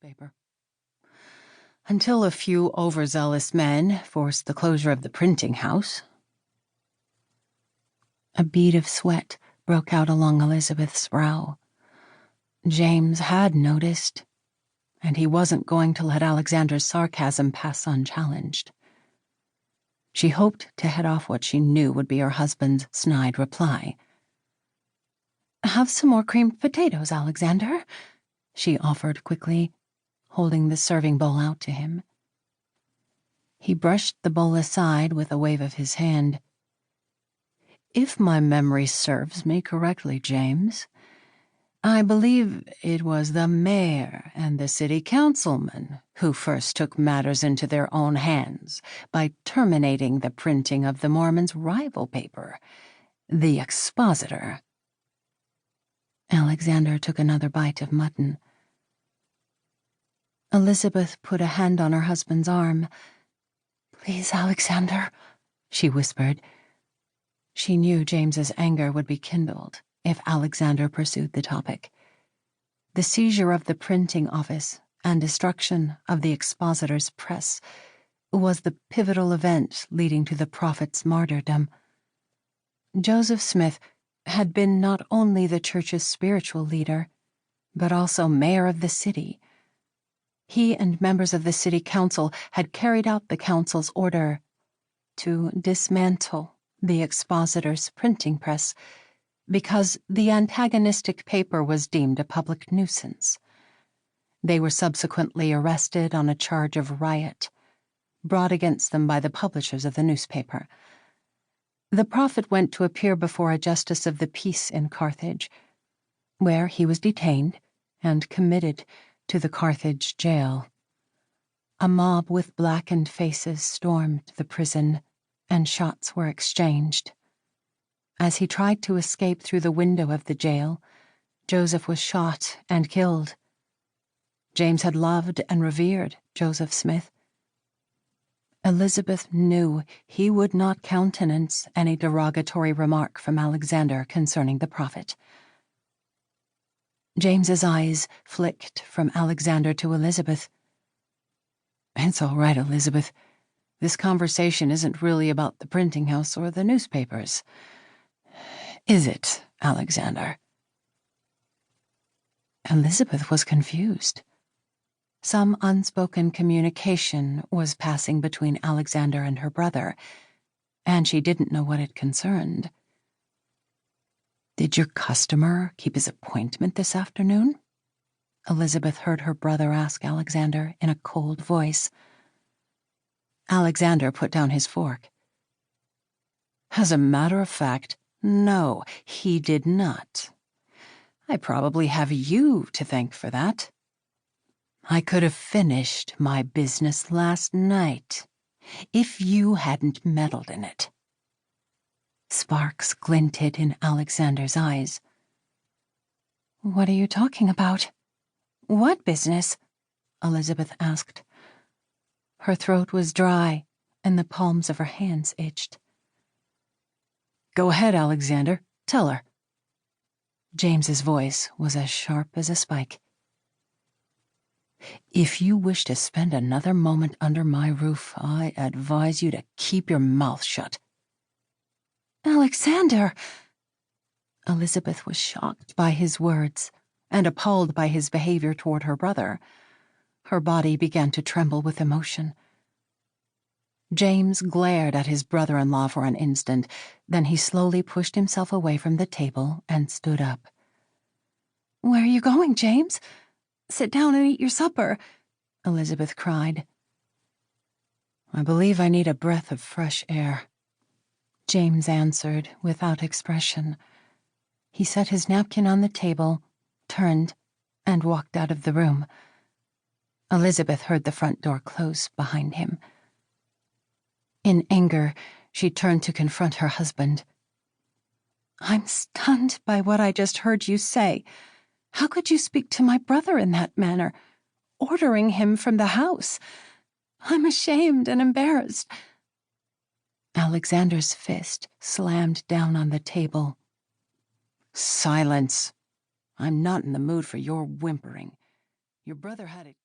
newspaper. Until a few overzealous men forced the closure of the printing house. A bead of sweat broke out along Elizabeth's brow. James had noticed, and he wasn't going to let Alexander's sarcasm pass unchallenged. She hoped to head off what she knew would be her husband's snide reply. "Have some more creamed potatoes, Alexander," she offered quickly, holding the serving bowl out to him. He brushed the bowl aside with a wave of his hand. "If my memory serves me correctly, James, I believe it was the mayor and the city councilman who first took matters into their own hands by terminating the printing of the Mormon's rival paper, the Expositor." Alexander took another bite of mutton. Elizabeth put a hand on her husband's arm. "Please, Alexander," she whispered. She knew James's anger would be kindled if Alexander pursued the topic. The seizure of the printing office and destruction of the Expositor's press was the pivotal event leading to the prophet's martyrdom. Joseph Smith had been not only the church's spiritual leader, but also mayor of the city. He and members of the city council had carried out the council's order to dismantle the Expositor's printing press because the antagonistic paper was deemed a public nuisance. They were subsequently arrested on a charge of riot, brought against them by the publishers of the newspaper. The prophet went to appear before a justice of the peace in Carthage, where he was detained and committed to the Carthage jail. A mob with blackened faces stormed the prison, and shots were exchanged. As he tried to escape through the window of the jail, Joseph was shot and killed. James had loved and revered Joseph Smith. Elizabeth knew he would not countenance any derogatory remark from Alexander concerning the prophet. James's eyes flicked from Alexander to Elizabeth. "It's all right, Elizabeth. This conversation isn't really about the printing house or the newspapers. Is it, Alexander?" Elizabeth was confused. Some unspoken communication was passing between Alexander and her brother, and she didn't know what it concerned. "Did your customer keep his appointment this afternoon?" Elizabeth heard her brother ask Alexander in a cold voice. Alexander put down his fork. "As a matter of fact, no, he did not. I probably have you to thank for that. I could have finished my business last night if you hadn't meddled in it." Sparks glinted in Alexander's eyes. "What are you talking about? What business?" Elizabeth asked. Her throat was dry, and the palms of her hands itched. "Go ahead, Alexander. Tell her." James's voice was as sharp as a spike. "If you wish to spend another moment under my roof, I advise you to keep your mouth shut." "Alexander!" Elizabeth was shocked by his words and appalled by his behavior toward her brother. Her body began to tremble with emotion. James glared at his brother-in-law for an instant, then he slowly pushed himself away from the table and stood up. "Where are you going, James? Sit down and eat your supper," Elizabeth cried. "I believe I need a breath of fresh air," James answered without expression. He set his napkin on the table, turned, and walked out of the room. Elizabeth heard the front door close behind him. In anger, she turned to confront her husband. "I'm stunned by what I just heard you say. How could you speak to my brother in that manner, ordering him from the house? I'm ashamed and embarrassed." Alexander's fist slammed down on the table. "Silence. I'm not in the mood for your whimpering. Your brother had it